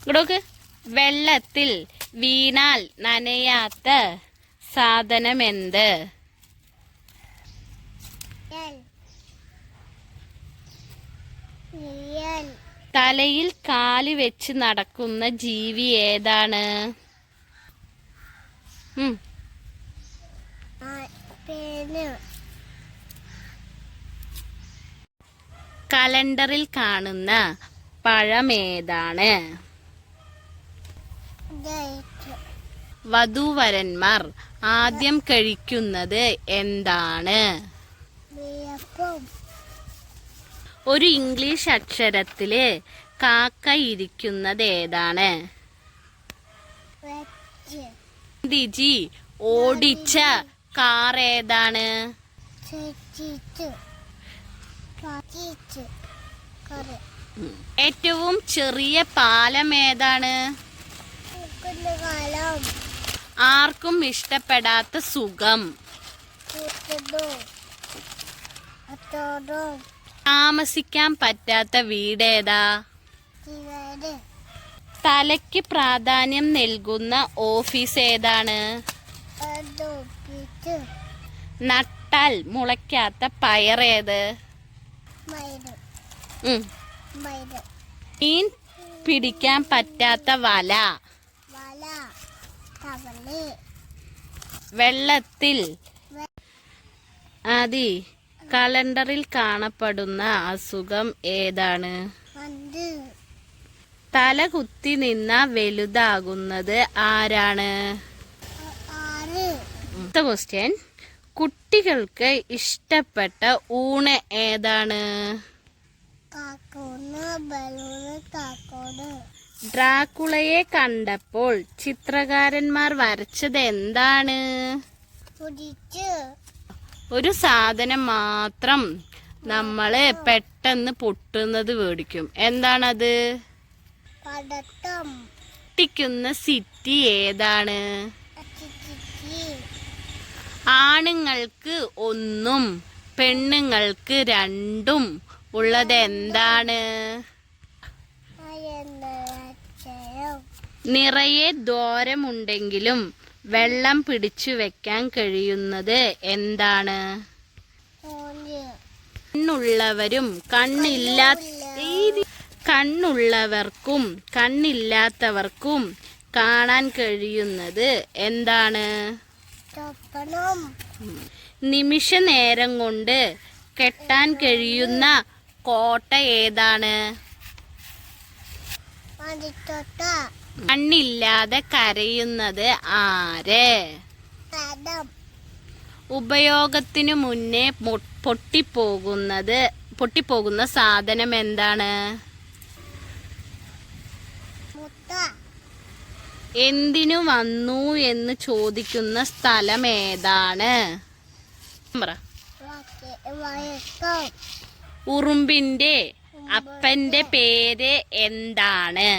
ഇങ്ങോട്ട് വെള്ളത്തിൽ വീണാൽ നനയാത്ത സാധനമെന്ത്? തലയിൽ കാല് വെച്ച് നടക്കുന്ന ജീവി ഏതാണ്? കലണ്ടറിൽ കാണുന്ന പഴമേതാണ്? വധൂവരന്മാർ ആദ്യം കഴിക്കുന്നത് എന്താണ്? ഒരു ഇംഗ്ലീഷ് അക്ഷരത്തില് കാക്ക ഇരിക്കുന്നത് ഏതാണ്? ഗാന്ധിജി ഓടിച്ച കാർ ഏതാണ്? ഏറ്റവും ചെറിയ പാലം ഏതാണ്? ആർക്കും ഇഷ്ടപ്പെടാത്ത സുഖം. താമസിക്കാൻ പറ്റാത്ത വീടേതാ? തലയ്ക്ക് പ്രാധാന്യം നൽകുന്ന ഓഫീസ് ഏതാണ്? നട്ടാൽ മുളയ്ക്കാത്ത പയറേത്? മീൻ പിടിക്കാൻ പറ്റാത്ത വല? വെള്ളത്തിൽ കലണ്ടറിൽ കാണപ്പെടുന്ന അസുഖം ഏതാണ്? തല കുത്തി നിന്ന വലുതാകുന്നത് ആരാണ്? ക്വസ്റ്റ്യൻ, കുട്ടികൾക്ക് ഇഷ്ടപ്പെട്ട ഊണ് ഏതാണ്? ഡ്രാക്കുളയെ കണ്ടപ്പോൾ ചിത്രകാരന്മാർ വരച്ചത് എന്താണ്? ഒരു സാധനം മാത്രം നമ്മള് പെട്ടെന്ന് പൊട്ടുന്നത് മേടിക്കും. എന്താണത്? പൊട്ടിക്കുന്ന സിറ്റി ഏതാണ്? ആണുങ്ങൾക്ക് 1 പെണ്ണുങ്ങൾക്ക് 2 ഉള്ളത് എന്താണ്? നിറയെ ദ്വാരമുണ്ടെങ്കിലും വെള്ളം പിടിച്ചു വെക്കാൻ കഴിയുന്നത് എന്താണ്? കണ്ണുള്ളവർക്കും കണ്ണില്ലാത്തവർക്കും കാണാൻ കഴിയുന്നത് എന്താണ്? നിമിഷ നേരം കൊണ്ട് കെട്ടാൻ കഴിയുന്ന കോട്ട ഏതാണ്? കണ്ണില്ലാതെ കരയുന്നത് ആര്? ഉപയോഗത്തിനു മുന്നേ പൊട്ടിപ്പോകുന്ന സാധനം എന്താണ്? എന്തിനു വന്നു എന്ന് ചോദിക്കുന്ന സ്ഥലം ഏതാണ്? ഉറുമ്പിന്റെ അപ്പന്റെ പേര് എന്താണ്?